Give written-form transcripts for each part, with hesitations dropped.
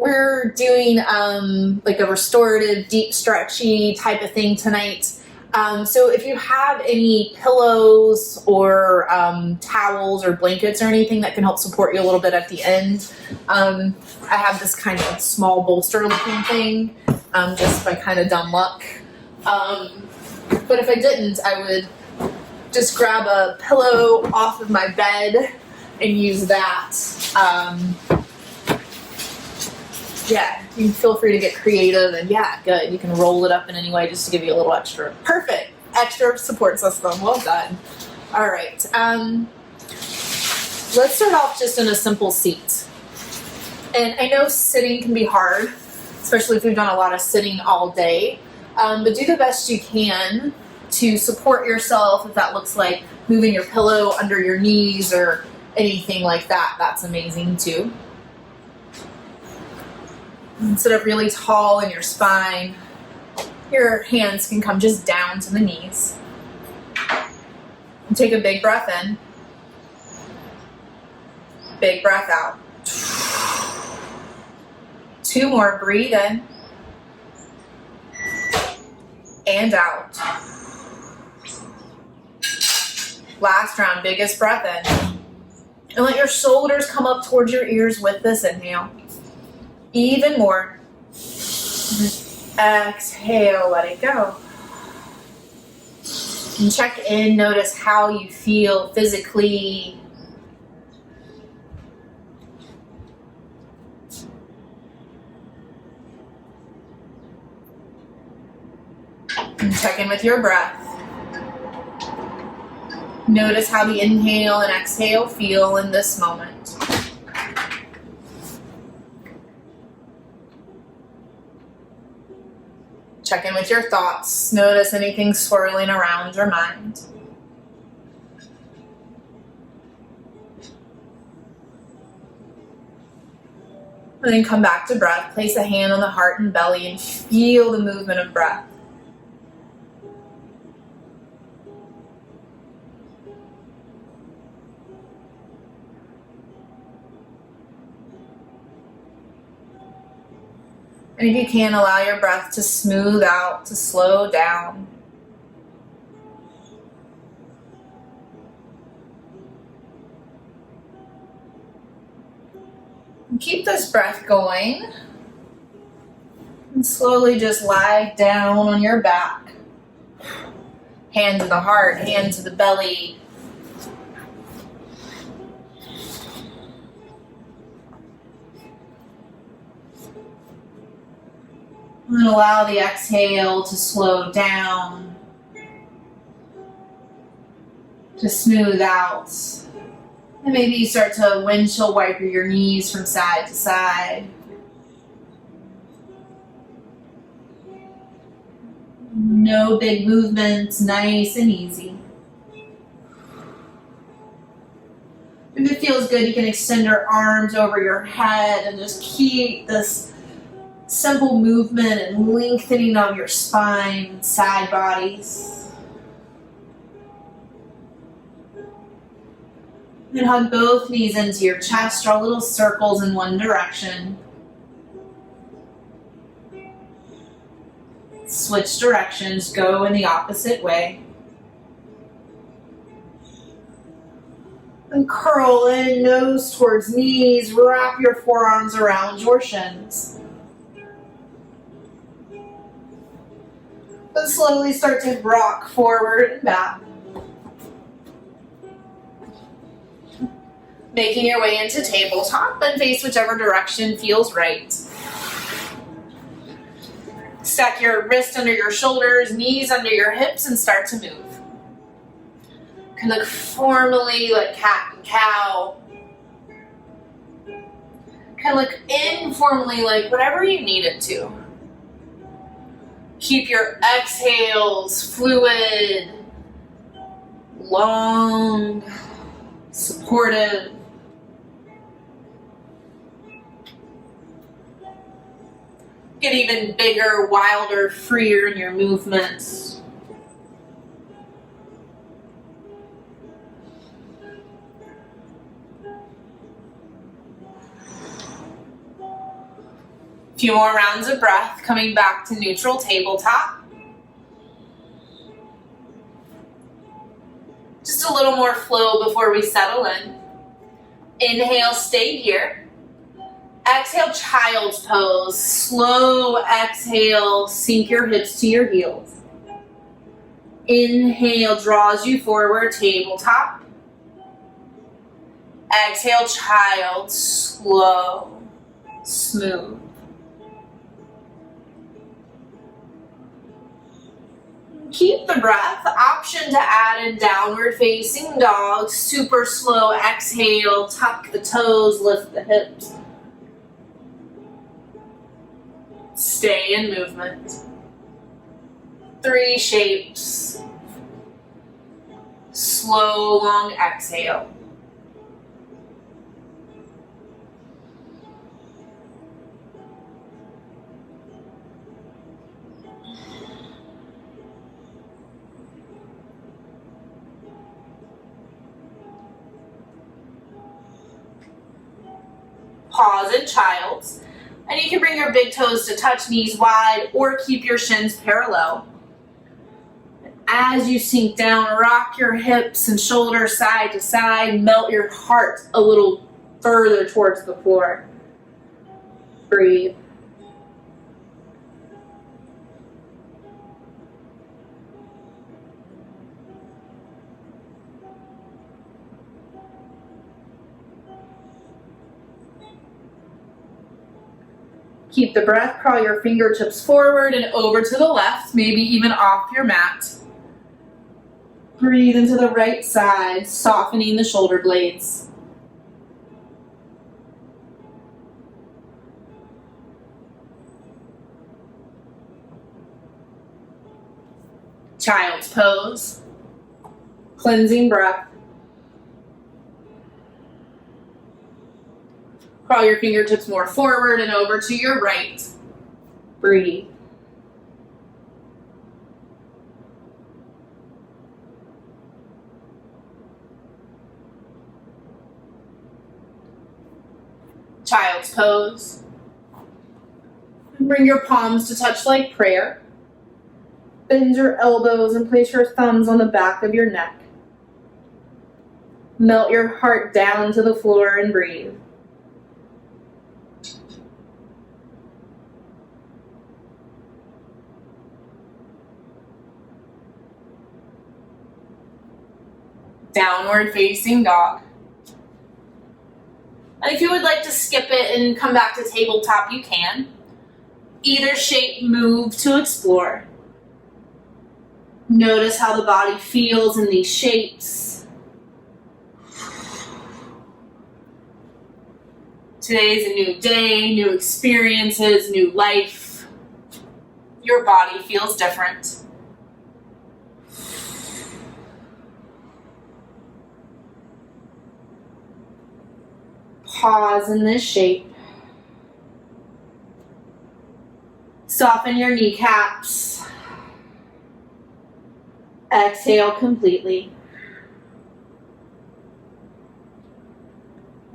we're doing like a restorative, deep, stretchy type of thing tonight. So if you have any pillows or towels or blankets or anything that can help support you a little bit at the end, I have this kind of small bolster looking thing, just by kind of dumb luck. But if I didn't, I would just grab a pillow off of my bed and use that. Yeah, you can feel free to get creative, and yeah, good. You can roll it up in any way just to give you a little extra. Perfect. Extra support system. Well done. All right. Let's start off just in a simple seat. And I know sitting can be hard, especially if you've done a lot of sitting all day. But do the best you can to support yourself. If that looks like moving your pillow under your knees or anything like that, that's amazing too. Sit up really tall in your spine. Your hands can come just down to the knees. And take a big breath in. Big breath out. 2 more. Breathe in. And out. Last round. Biggest breath in. And let your shoulders come up towards your ears with this inhale. Even more. Exhale, let it go. And check in, notice how you feel physically. And check in with your breath. Notice how the inhale and exhale feel in this moment. Check in with your thoughts. Notice anything swirling around your mind. And then come back to breath. Place a hand on the heart and belly and feel the movement of breath. And if you can, allow your breath to smooth out, to slow down. And keep this breath going. And slowly just lie down on your back. Hand to the heart, hand to the belly. And allow the exhale to slow down, to smooth out. And maybe you start to windshield wiper your knees from side to side. No big movements, nice and easy. If it feels good, you can extend your arms over your head and just keep this simple movement and lengthening of your spine and side bodies. And hug both knees into your chest. Draw little circles in one direction. Switch directions. Go in the opposite way. And curl in, nose towards knees. Wrap your forearms around your shins. And slowly start to rock forward and back. Making your way into tabletop and face whichever direction feels right. Stack your wrist under your shoulders, knees under your hips, and start to move. You can look formally like cat and cow. You can look informally like whatever you need it to. Keep your exhales fluid, long, supportive. Get even bigger, wilder, freer in your movements. Few more rounds of breath, coming back to neutral tabletop. Just a little more flow before we settle in. Inhale, stay here. Exhale, child's pose. Slow exhale, sink your hips to your heels. Inhale, draws you forward, tabletop. Exhale, child, slow, smooth. Keep the breath. Option to add in downward facing dog. Super slow exhale. Tuck the toes, lift the hips. Stay in movement. 3 shapes. Slow, long exhale. Pause in child's, and you can bring your big toes to touch, knees wide, or keep your shins parallel. As you sink down, rock your hips and shoulders side to side, melt your heart a little further towards the floor. Breathe. Keep the breath, crawl your fingertips forward and over to the left, maybe even off your mat. Breathe into the right side, softening the shoulder blades. Child's pose. Cleansing breath. Crawl your fingertips more forward and over to your right. Breathe. Child's pose. Bring your palms to touch like prayer. Bend your elbows and place your thumbs on the back of your neck. Melt your heart down to the floor and breathe. Downward facing dog. And if you would like to skip it and come back to tabletop, you can. Either shape, move to explore. Notice how the body feels in these shapes. Today's a new day, new experiences, new life. Your body feels different. Pause in this shape. Soften your kneecaps. Exhale completely.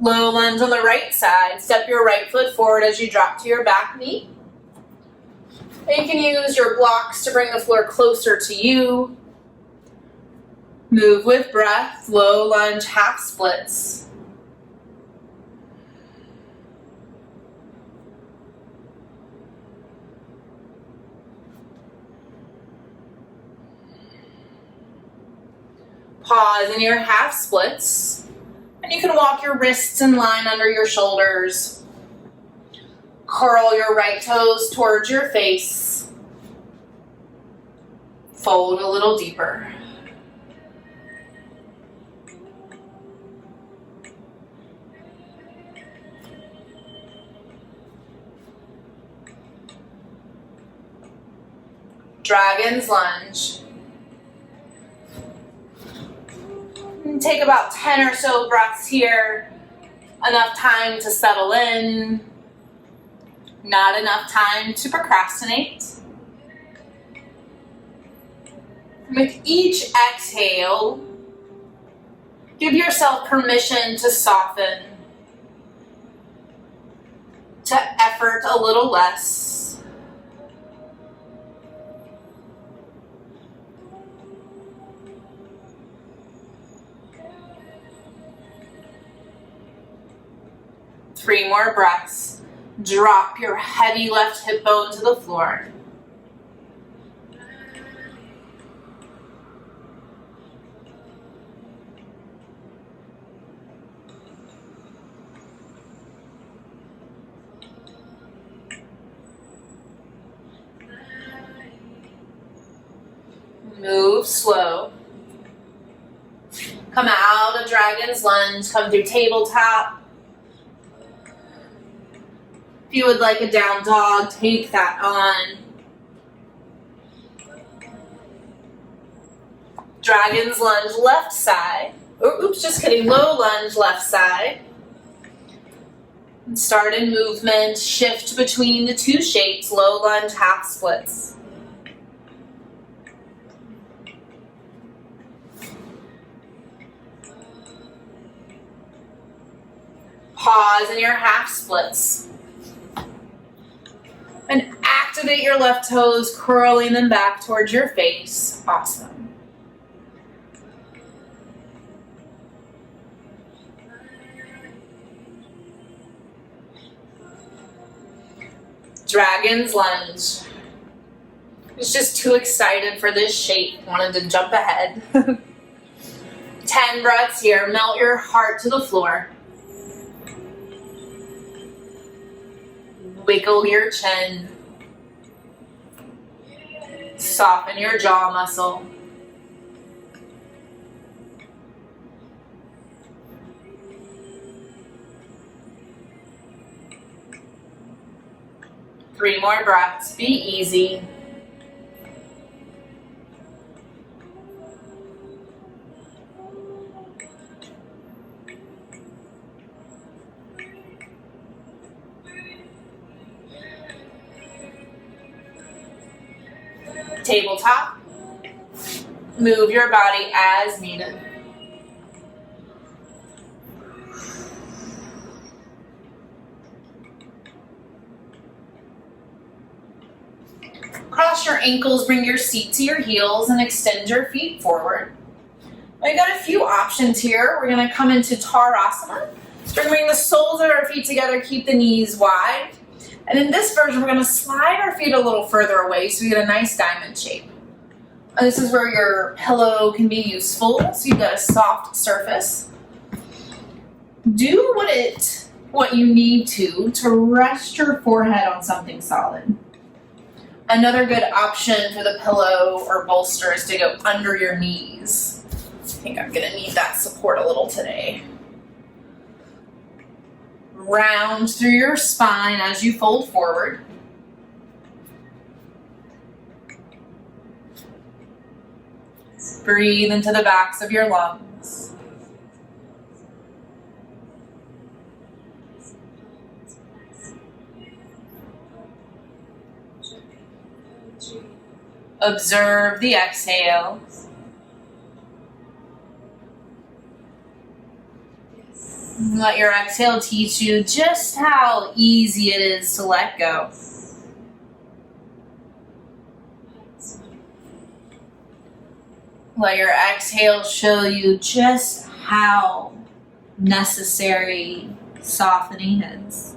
Low lunge on the right side. Step your right foot forward as you drop to your back knee. And you can use your blocks to bring the floor closer to you. Move with breath. Low lunge, half splits. Pause in your half splits, and you can walk your wrists in line under your shoulders. Curl your right toes towards your face. Fold a little deeper. Dragon's lunge. Take about 10 or so breaths here. Enough time to settle in. Not enough time to procrastinate. With each exhale, give yourself permission to soften. to effort a little less. Three more breaths. Drop your heavy left hip bone to the floor. Move slow. Come out of dragon's lunge, come through tabletop. If you would like a down dog, take that on. Dragon's lunge, left side. Oops, just kidding, low lunge, left side. And start in movement, shift between the two shapes, low lunge, half splits. Pause in your half splits. And activate your left toes, curling them back towards your face. Awesome. Dragon's lunge. Was just too excited for this shape. Wanted to jump ahead. 10 breaths here. Melt your heart to the floor. Wiggle your chin. Soften your jaw muscle. Three more breaths. Be easy. Tabletop. Move your body as needed. Cross your ankles, bring your seat to your heels, and extend your feet forward. We've got a few options here. We're going to come into Tarasana. So we're going to bring the soles of our feet together, keep the knees wide. And in this version, we're going to slide our feet a little further away so we get a nice diamond shape. And this is where your pillow can be useful, so you've got a soft surface. Do what you need to rest your forehead on something solid. Another good option for the pillow or bolster is to go under your knees. I think I'm going to need that support a little today. Round through your spine as you fold forward. Breathe into the backs of your lungs. Observe the exhale. Let your exhale teach you just how easy it is to let go. Let your exhale show you just how necessary softening is.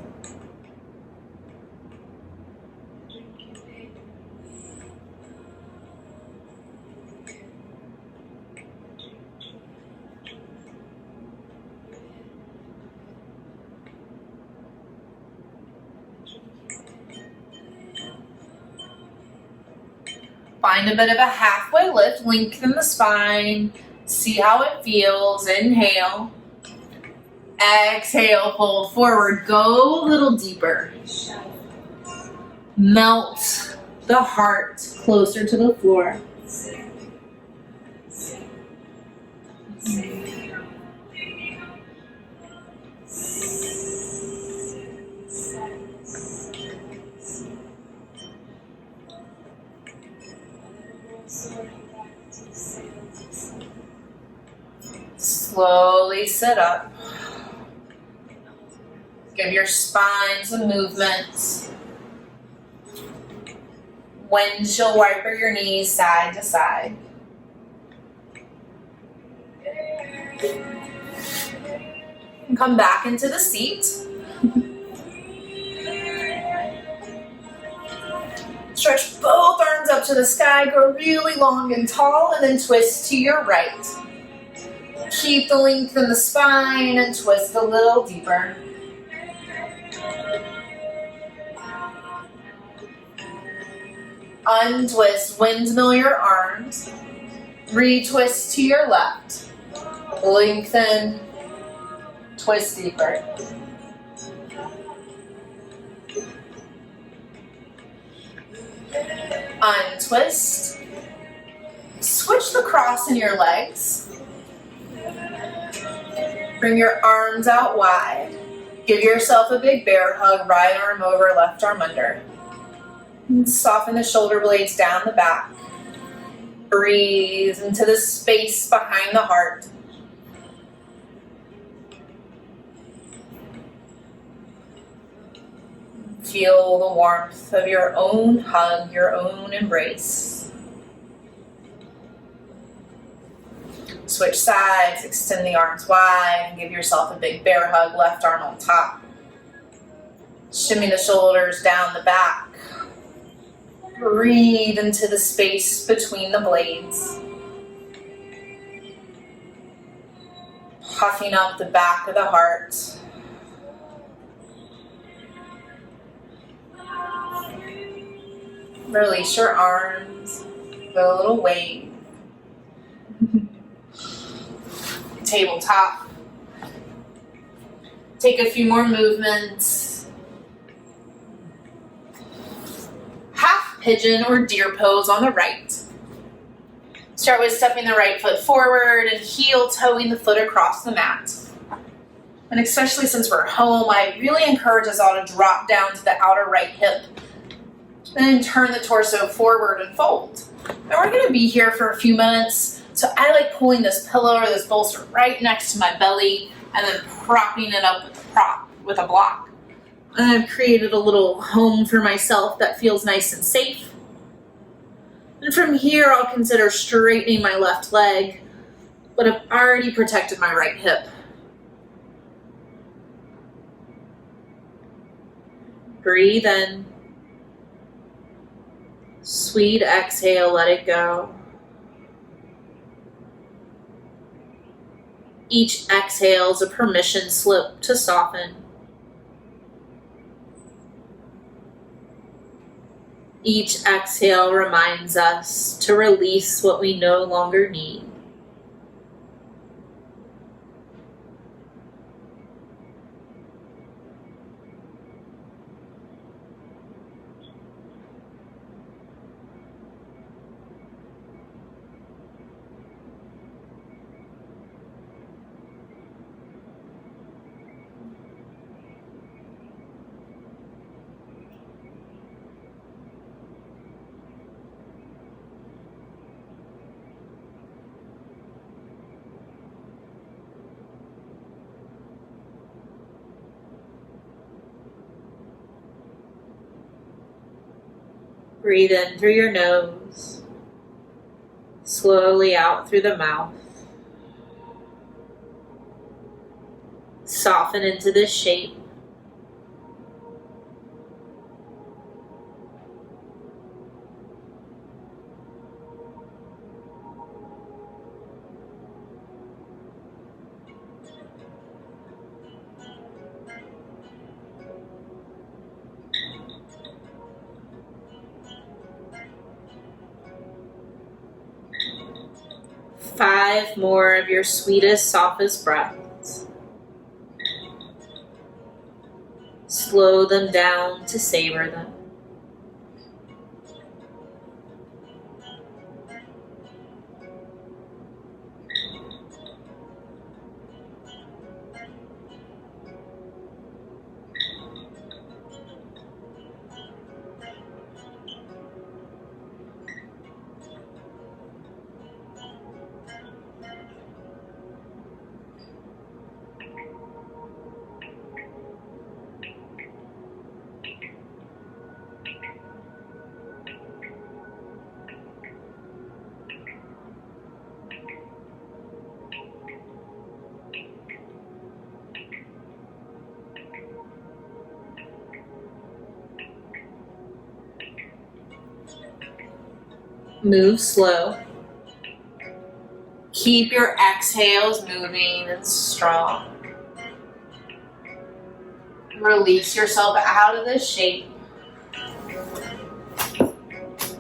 Find a bit of a halfway lift, lengthen the spine, see how it feels. Inhale. Exhale, fold forward, go a little deeper. Melt the heart closer to the floor. Slowly sit up. Give your spine some movement. Windshield wiper your knees side to side. And come back into the seat. Stretch both arms up to the sky, grow really long and tall, and then twist to your right. Keep the length in the spine and twist a little deeper. Untwist, windmill your arms. Retwist to your left. Lengthen, twist deeper. Untwist. Switch the cross in your legs. Bring your arms out wide. Give yourself a big bear hug, right arm over, left arm under. And soften the shoulder blades down the back. Breathe into the space behind the heart. Feel the warmth of your own hug, your own embrace. Switch sides, extend the arms wide, and give yourself a big bear hug, left arm on top. Shimmy the shoulders down the back. Breathe into the space between the blades. Puffing up the back of the heart. Release your arms, go a little wave. Tabletop. Take a few more movements. Half pigeon or deer pose on the right. Start with stepping the right foot forward and heel toeing the foot across the mat. And especially since we're home, I really encourage us all to drop down to the outer right hip. Then turn the torso forward and fold. And we're going to be here for a few minutes. So I like pulling this pillow or this bolster right next to my belly and then propping it up with a block. And I've created a little home for myself that feels nice and safe. And from here, I'll consider straightening my left leg, but I've already protected my right hip. Breathe in. Sweet exhale, let it go. Each exhale is a permission slip to soften. Each exhale reminds us to release what we no longer need. Breathe in through your nose, slowly out through the mouth. Soften into this shape. Five more of your sweetest, softest breaths. Slow them down to savor them. Move slow. Keep your exhales moving and strong. Release yourself out of this shape.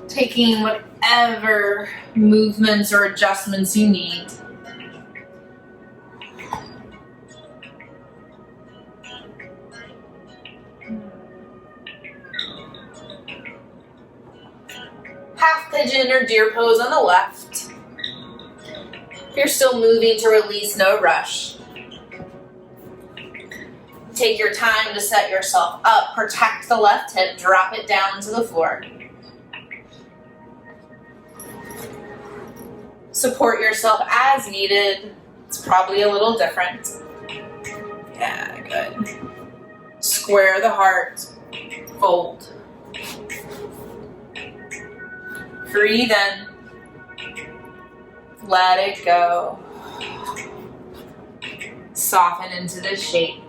Taking whatever movements or adjustments you need. Half pigeon or deer pose on the left. If you're still moving to release, no rush. Take your time to set yourself up. Protect the left hip. Drop it down to the floor. Support yourself as needed. It's probably a little different. Yeah, good. Square the heart. Fold. Breathe in. Let it go. Soften into this shape.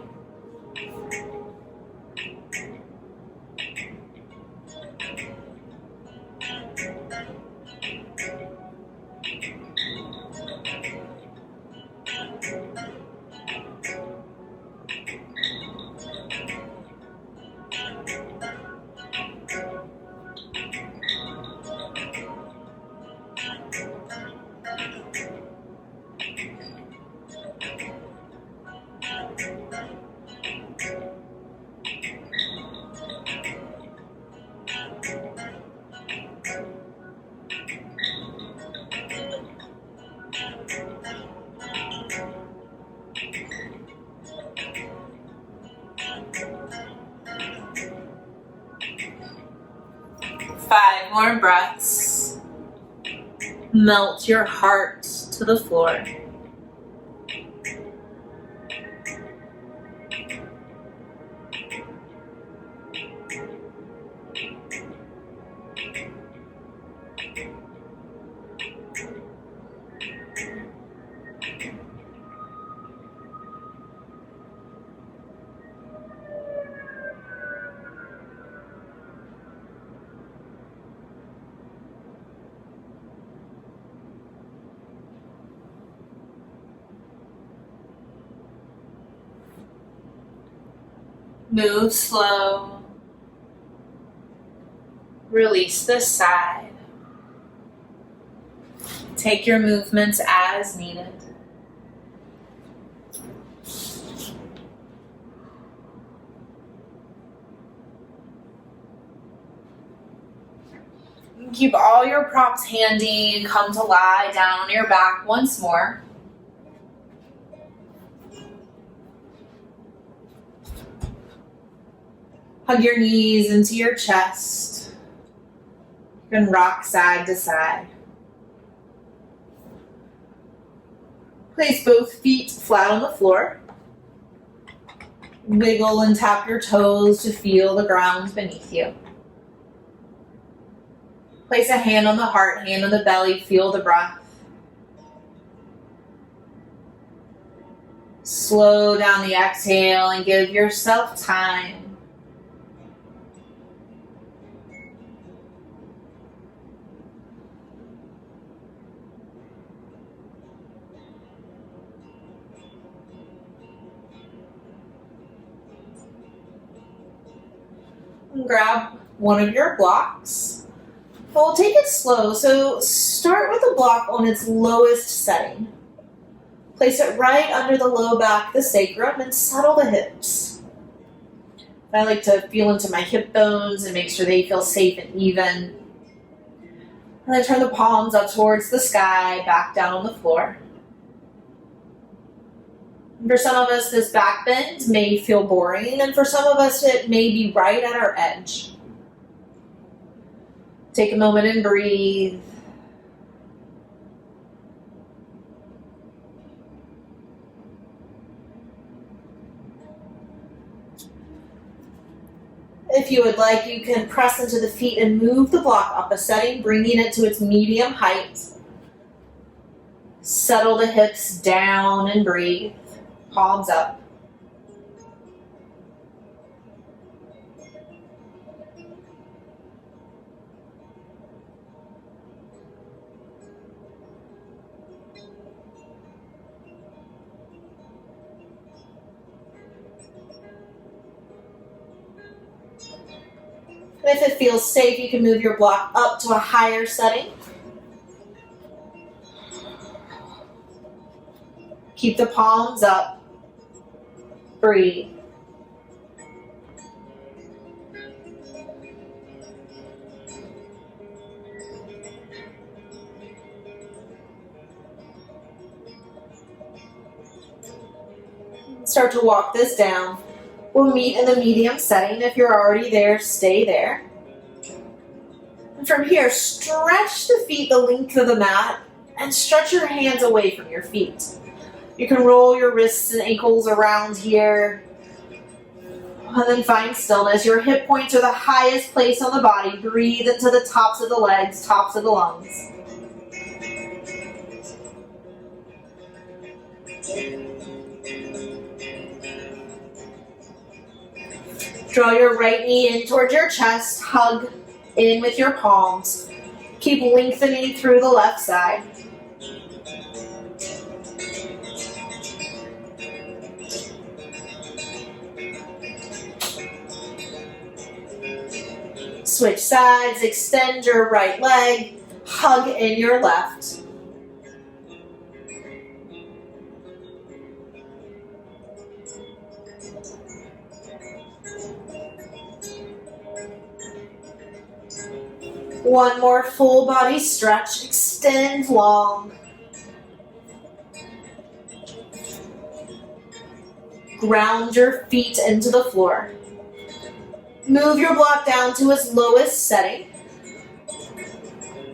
Five more breaths. Melt your heart to the floor. Move slow. Release this side. Take your movements as needed. Keep all your props handy. Come to lie down on your back once more. Hug your knees into your chest. You can rock side to side. Place both feet flat on the floor. Wiggle and tap your toes to feel the ground beneath you. Place a hand on the heart, hand on the belly, feel the breath. Slow down the exhale and give yourself time. Grab one of your blocks. But we'll take it slow. So start with the block on its lowest setting. Place it right under the low back, the sacrum, and settle the hips. I like to feel into my hip bones and make sure they feel safe and even. And then turn the palms up towards the sky, back down on the floor. For some of us, this back bend may feel boring, and for some of us, it may be right at our edge. Take a moment and breathe. If you would like, you can press into the feet and move the block up a setting, bringing it to its medium height. Settle the hips down and breathe. Palms up. And if it feels safe, you can move your block up to a higher setting. Keep the palms up. Breathe. Start to walk this down. We'll meet in the medium setting. If you're already there, stay there. And from here, stretch the feet the length of the mat and stretch your hands away from your feet. You can roll your wrists and ankles around here. And then find stillness. Your hip points are the highest place on the body. Breathe into the tops of the legs, tops of the lungs. Draw your right knee in towards your chest. Hug in with your palms. Keep lengthening through the left side. Switch sides. Extend your right leg. Hug in your left. One more full body stretch. Extend long. Ground your feet into the floor. Move your block down to its lowest setting.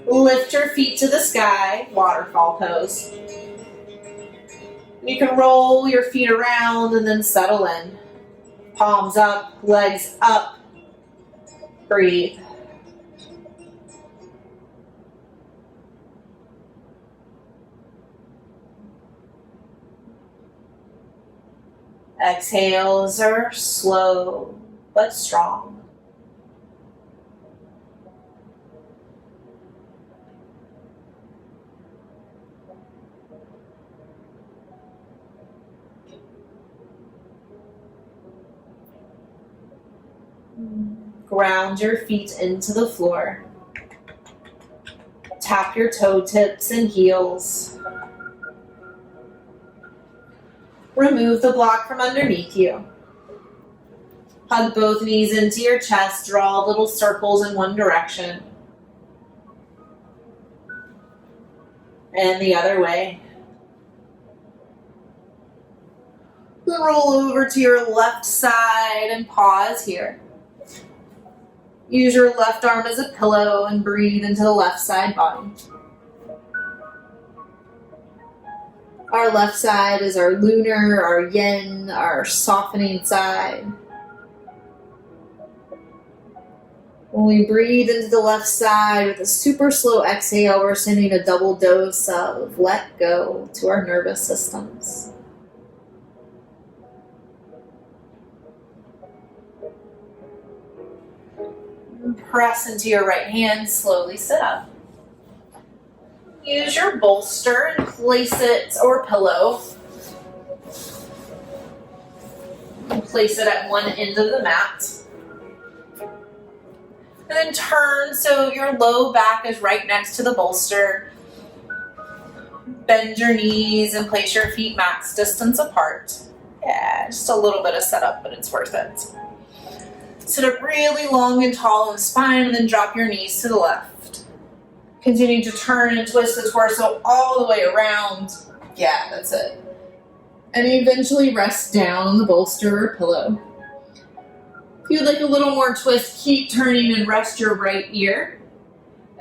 Lift your feet to the sky, waterfall pose. You can roll your feet around and then settle in. Palms up, legs up. Breathe. Exhales are slow but strong. Ground your feet into the floor. Tap your toe tips and heels. Remove the block from underneath you. Hug both knees into your chest. Draw little circles in one direction. And the other way. Roll over to your left side and pause here. Use your left arm as a pillow and breathe into the left side body. Our left side is our lunar, our yin, our softening side. When we breathe into the left side with a super slow exhale, we're sending a double dose of let go to our nervous systems. Press into your right hand, slowly sit up. Use your bolster and place it, or pillow. And place it at one end of the mat. And then turn so your low back is right next to the bolster. Bend your knees and place your feet max distance apart. Yeah, just a little bit of setup, but it's worth it. Sit up really long and tall in the spine and then drop your knees to the left. Continue to turn and twist the torso all the way around. Yeah, that's it. And eventually rest down on the bolster or pillow. If you'd like a little more twist, keep turning and rest your right ear.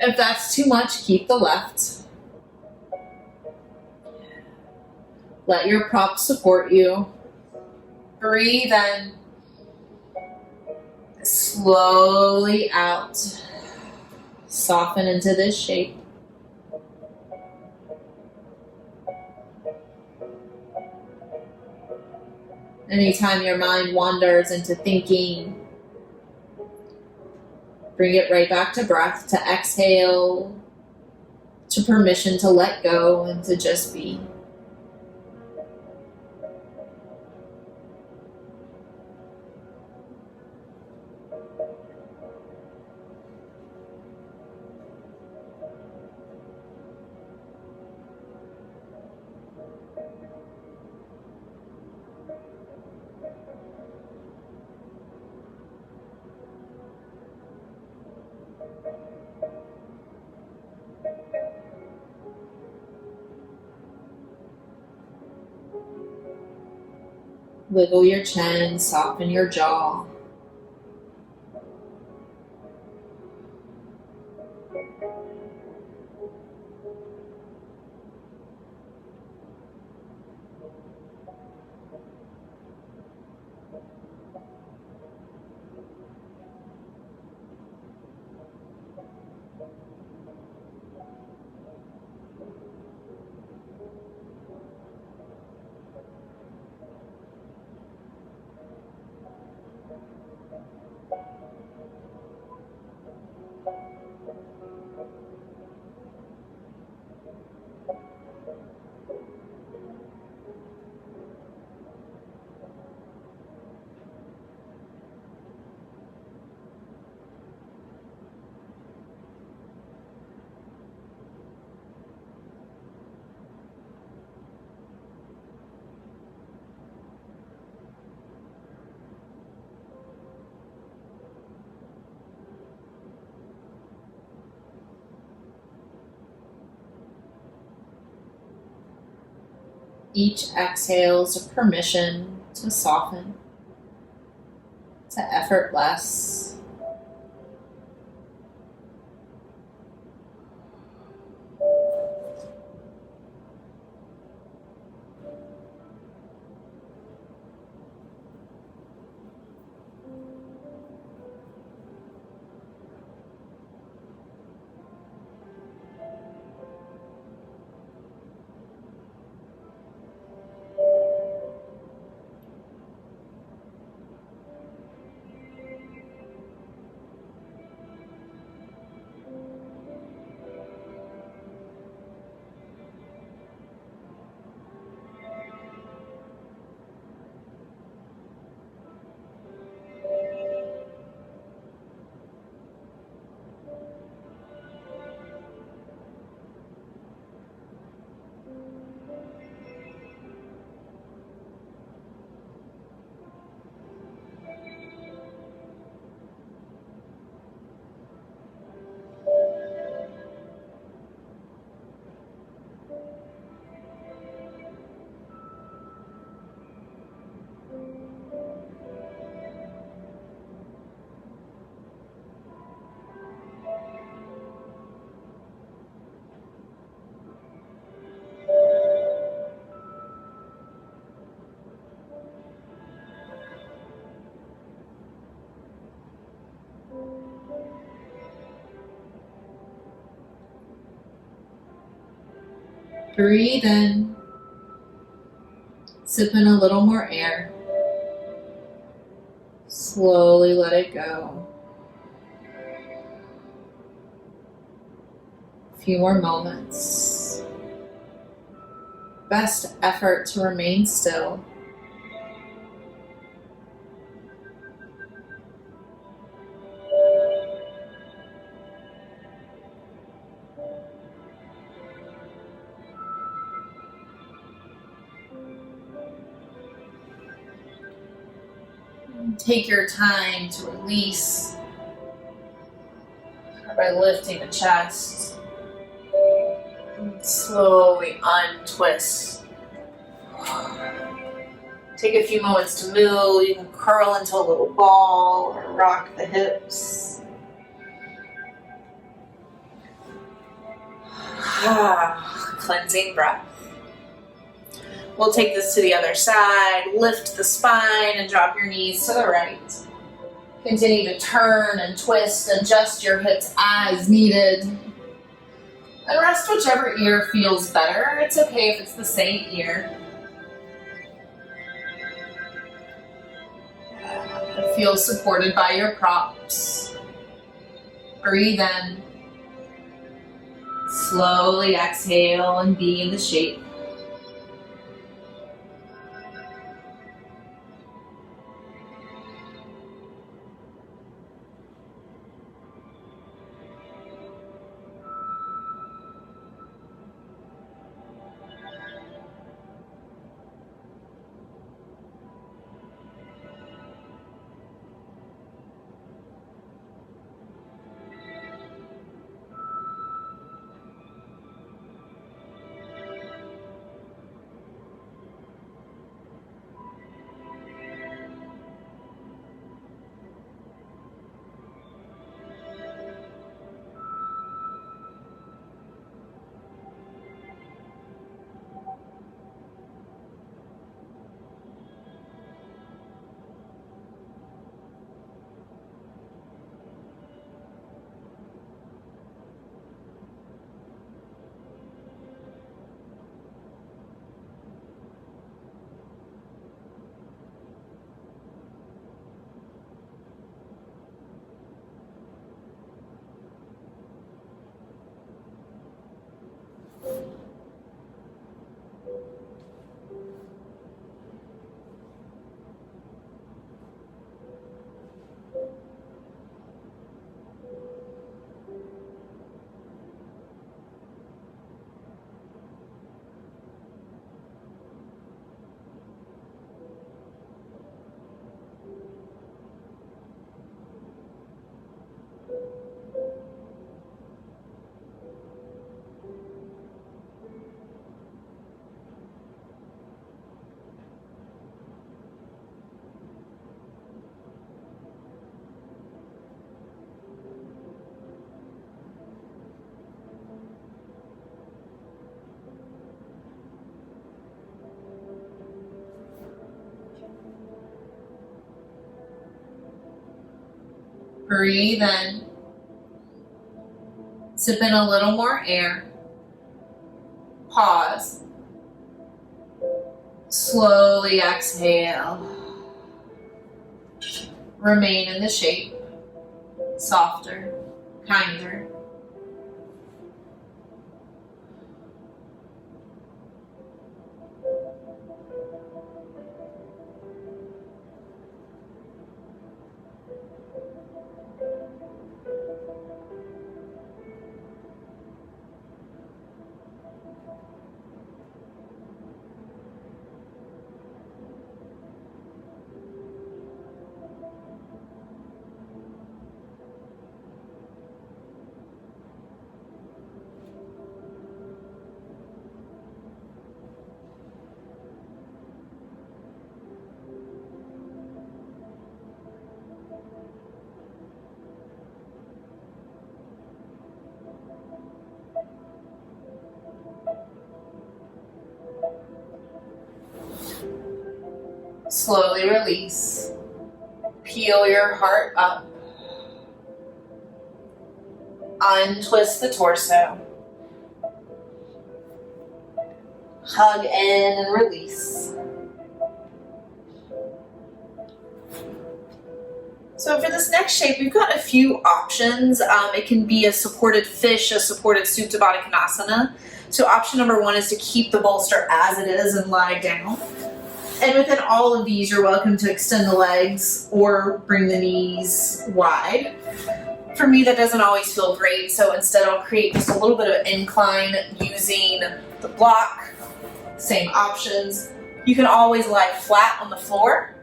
If that's too much, keep the left. Let your prop support you. Breathe in. Slowly out. Soften into this shape. Anytime your mind wanders into thinking, bring it right back to breath, to exhale, to permission to let go and to just be. Wiggle your chin, soften your jaw. Each exhale is a permission to soften, to effortless. Breathe in, sip in a little more air. Slowly let it go. A few more moments. Best effort to remain still. Take your time to release by lifting the chest. And slowly untwist. Take a few moments to move. You can curl into a little ball or rock the hips. Cleansing breath. We'll take this to the other side. Lift the spine and drop your knees to the right. Continue to turn and twist, adjust your hips as needed. And rest whichever ear feels better. It's okay if it's the same ear. Feel supported by your props. Breathe in. Slowly exhale and be in the shape. Breathe in. Sip in a little more air. Pause. Slowly exhale. Remain in the shape. Softer, kinder. Slowly release. Peel your heart up. Untwist the torso. Hug in and release. So for this next shape, we've got a few options. It can be a supported fish, a supported Supta Baddha Konasana. So option number one is to keep the bolster as it is and lie down. And within all of these, you're welcome to extend the legs or bring the knees wide. For me, that doesn't always feel great, so instead I'll create just a little bit of incline using the block. Same options. You can always lie flat on the floor,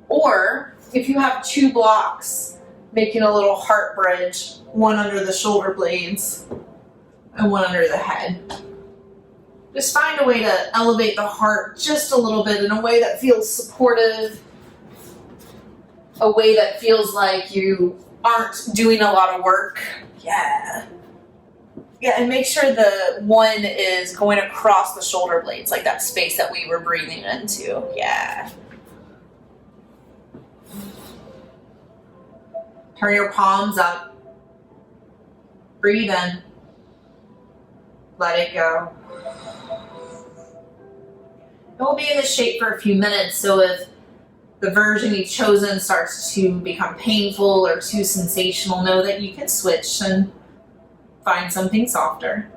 or if you have two blocks, making a little heart bridge, one under the shoulder blades and one under the head. Just find a way to elevate the heart just a little bit in a way that feels supportive, a way that feels like you aren't doing a lot of work. Yeah, and make sure the one is going across the shoulder blades, like that space that we were breathing into. Yeah. Turn your palms up. Breathe in. Let it go. And we'll be in this shape for a few minutes, so if the version you've chosen starts to become painful or too sensational, know that you can switch and find something softer.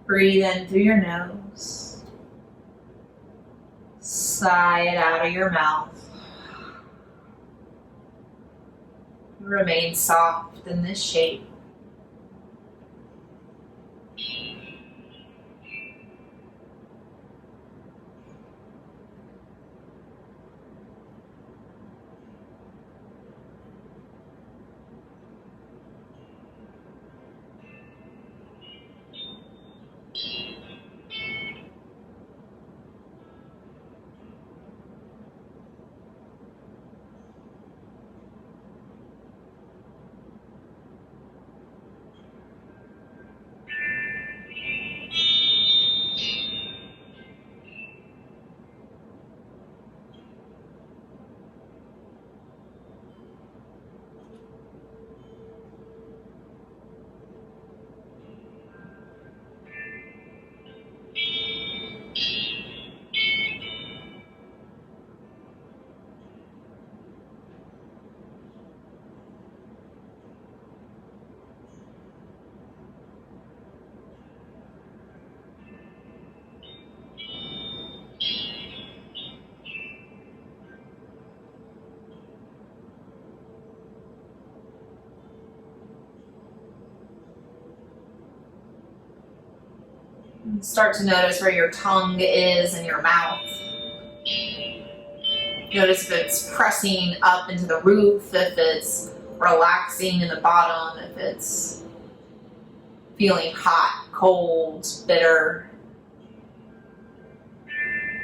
Breathe in through your nose. Sigh it out of your mouth. Remain soft in this shape. Start to notice where your tongue is in your mouth. Notice if it's pressing up into the roof, if it's relaxing in the bottom, if it's feeling hot, cold, bitter.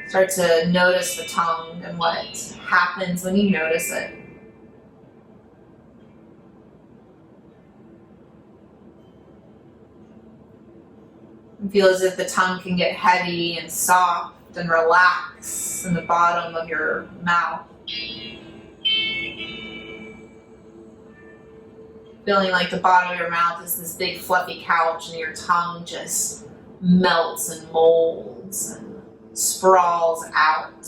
Start to notice the tongue and what happens when you notice it. And feel as if the tongue can get heavy and soft and relax in the bottom of your mouth. Feeling like the bottom of your mouth is this big fluffy couch and your tongue just melts and molds and sprawls out.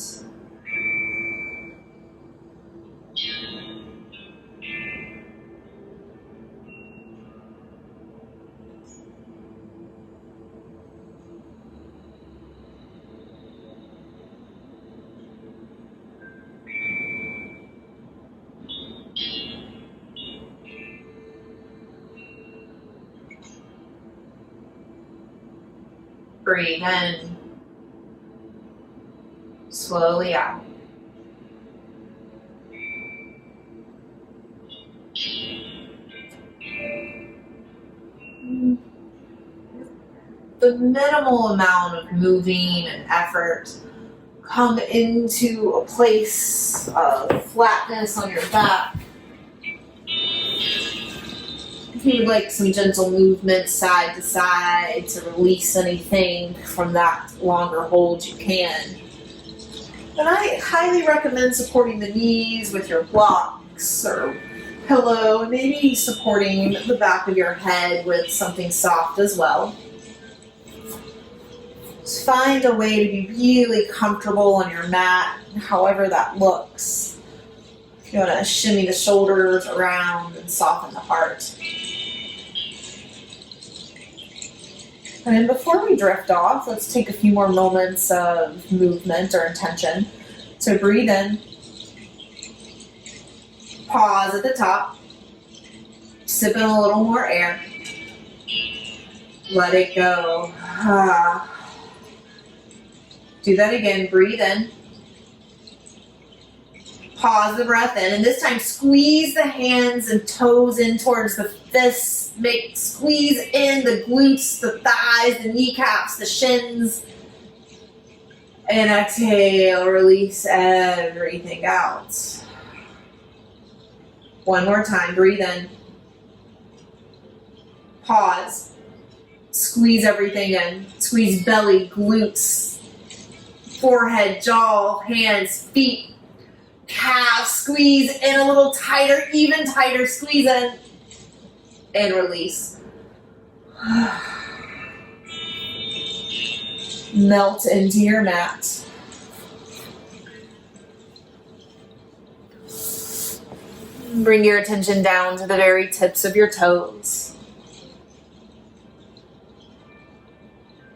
Breathe in, slowly out. The minimal amount of moving and effort, come into a place of flatness on your back. If you would like some gentle movement side to side to release anything from that longer hold, you can. And I highly recommend supporting the knees with your blocks or pillow, and maybe supporting the back of your head with something soft as well. Just find a way to be really comfortable on your mat, however that looks. If you want to shimmy the shoulders around and soften the heart. And before we drift off, let's take a few more moments of movement or intention. So breathe in. Pause at the top. Sip in a little more air. Let it go. Do that again. Breathe in. Pause the breath in. And this time squeeze the hands and toes in towards the fists. Squeeze in the glutes, the thighs, the kneecaps, the shins. And exhale, release everything out. One more time, breathe in. Pause. Squeeze everything in. Squeeze belly, glutes, forehead, jaw, hands, feet, calves. Squeeze in a little tighter, even tighter. Squeeze in. And release. Melt into your mat. Bring your attention down to the very tips of your toes.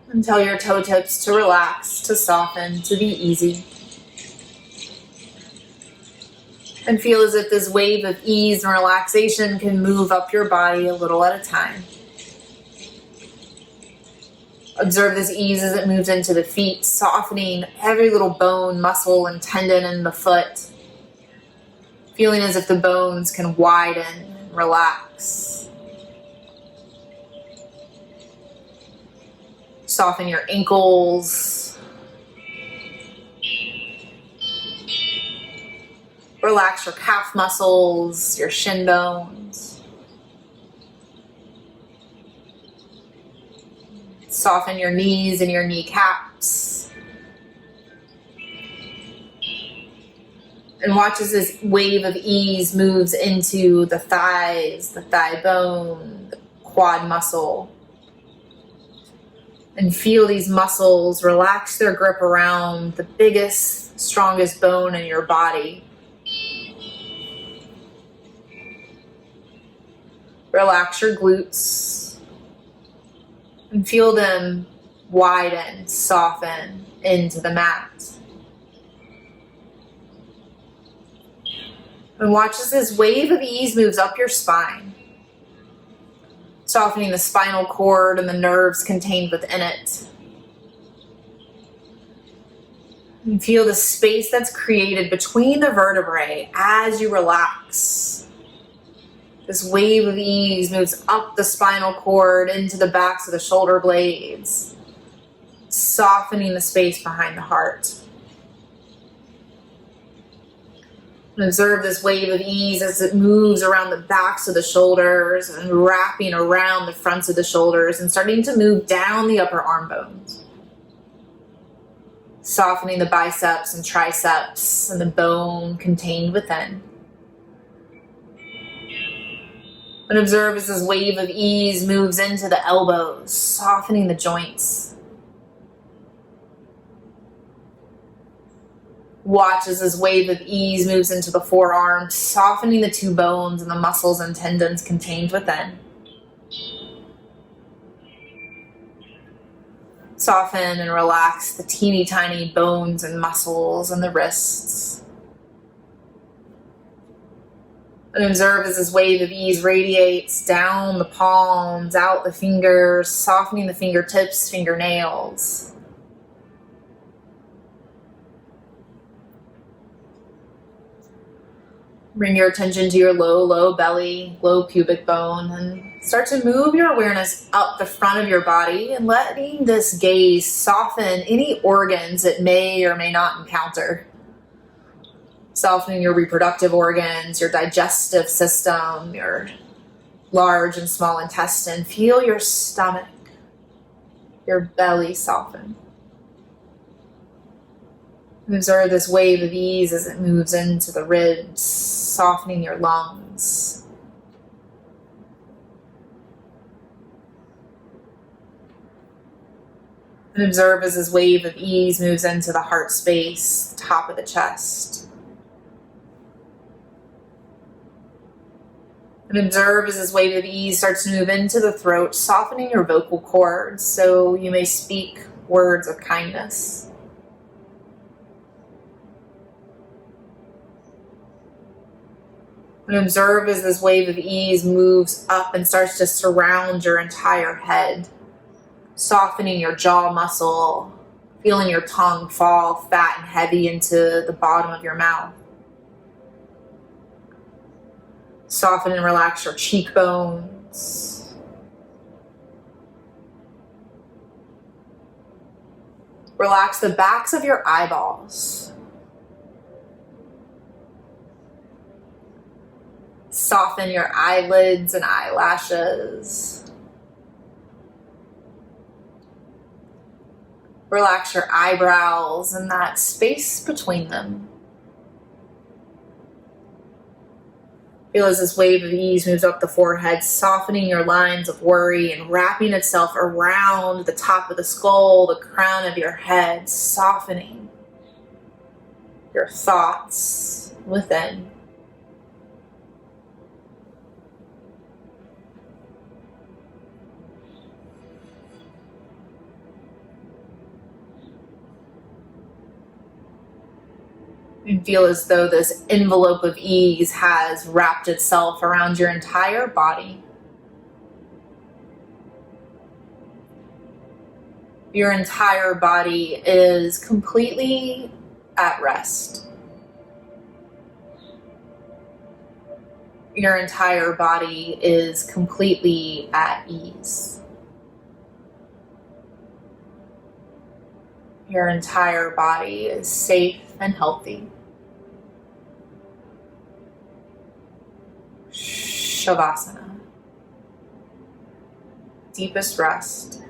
And tell your toe tips to relax, to soften, to be easy. And feel as if this wave of ease and relaxation can move up your body a little at a time. Observe this ease as it moves into the feet, softening every little bone, muscle, and tendon in the foot. Feeling as if the bones can widen and relax. Soften your ankles. Relax your calf muscles, your shin bones. Soften your knees and your kneecaps. And watch as this wave of ease moves into the thighs, the thigh bone, the quad muscle. And feel these muscles relax their grip around the biggest, strongest bone in your body. Relax your glutes and feel them widen, soften into the mat. And watch as this wave of ease moves up your spine, softening the spinal cord and the nerves contained within it. And feel the space that's created between the vertebrae as you relax. This wave of ease moves up the spinal cord into the backs of the shoulder blades, softening the space behind the heart. And observe this wave of ease as it moves around the backs of the shoulders and wrapping around the fronts of the shoulders and starting to move down the upper arm bones. Softening the biceps and triceps and the bone contained within. And observe as this wave of ease moves into the elbows, softening the joints. Watch as this wave of ease moves into the forearms, softening the two bones and the muscles and tendons contained within. Soften and relax the teeny tiny bones and muscles and the wrists. And observe as this wave of ease radiates down the palms, out the fingers, softening the fingertips, fingernails. Bring your attention to your low belly, low pubic bone, and start to move your awareness up the front of your body and letting this gaze soften any organs it may or may not encounter. Softening your reproductive organs, your digestive system, your large and small intestine. Feel your stomach, your belly soften. And observe this wave of ease as it moves into the ribs, softening your lungs. And observe as this wave of ease moves into the heart space, top of the chest. And observe as this wave of ease starts to move into the throat, softening your vocal cords so you may speak words of kindness. And observe as this wave of ease moves up and starts to surround your entire head, softening your jaw muscle, feeling your tongue fall fat and heavy into the bottom of your mouth. Soften and relax your cheekbones. Relax the backs of your eyeballs. Soften your eyelids and eyelashes. Relax your eyebrows and that space between them. Feel as this wave of ease moves up the forehead, softening your lines of worry and wrapping itself around the top of the skull, the crown of your head, softening your thoughts within. And feel as though this envelope of ease has wrapped itself around your entire body. Your entire body is completely at rest. Your entire body is completely at ease. Your entire body is safe and healthy. Savasana. Deepest rest.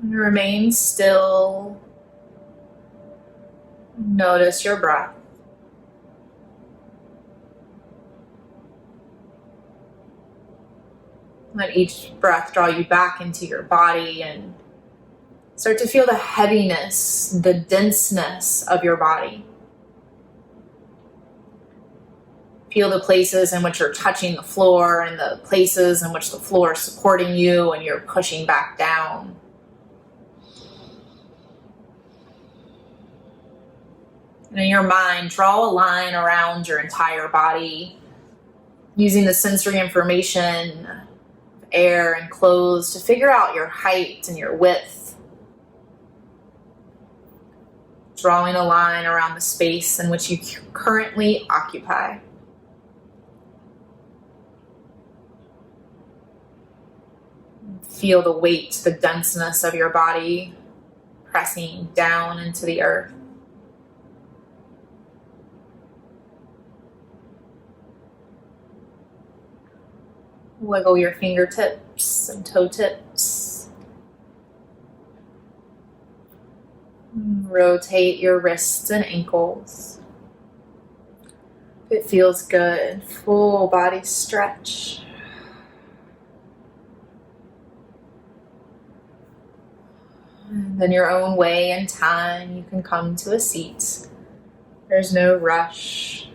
And remain still. Notice your breath. Let each breath draw you back into your body and start to feel the heaviness, the denseness of your body. Feel the places in which you're touching the floor and the places in which the floor is supporting you and you're pushing back down. And in your mind, draw a line around your entire body using the sensory information, air and clothes to figure out your height and your width. Drawing a line around the space in which you currently occupy. Feel the weight, the denseness of your body pressing down into the earth. Wiggle your fingertips and toe tips. Rotate your wrists and ankles. If it feels good, full body stretch. And in your own way and time, you can come to a seat. There's no rush.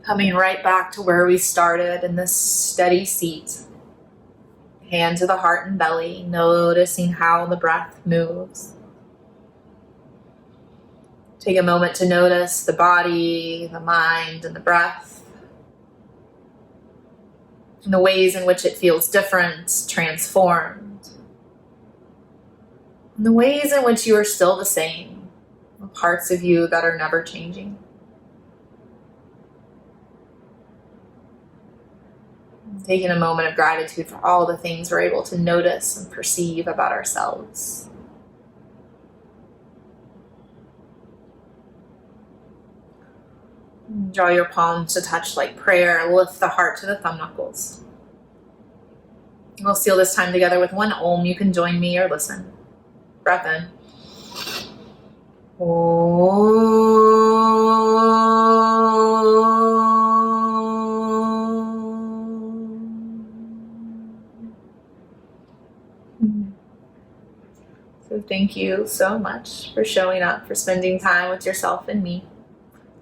Coming right back to where we started in this steady seat. Hand to the heart and belly, noticing how the breath moves. Take a moment to notice the body, the mind, and the breath. And the ways in which it feels different, transformed. And the ways in which you are still the same. The parts of you that are never changing. Taking a moment of gratitude for all the things we're able to notice and perceive about ourselves. Draw your palms to touch like prayer. Lift the heart to the thumb knuckles. We'll seal this time together with one Om. You can join me or listen. Breath in. So thank you so much for showing up, for spending time with yourself and me.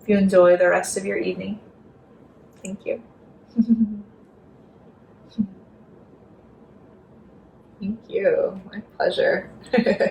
If you enjoy the rest of your evening, thank you. Thank you. My pleasure.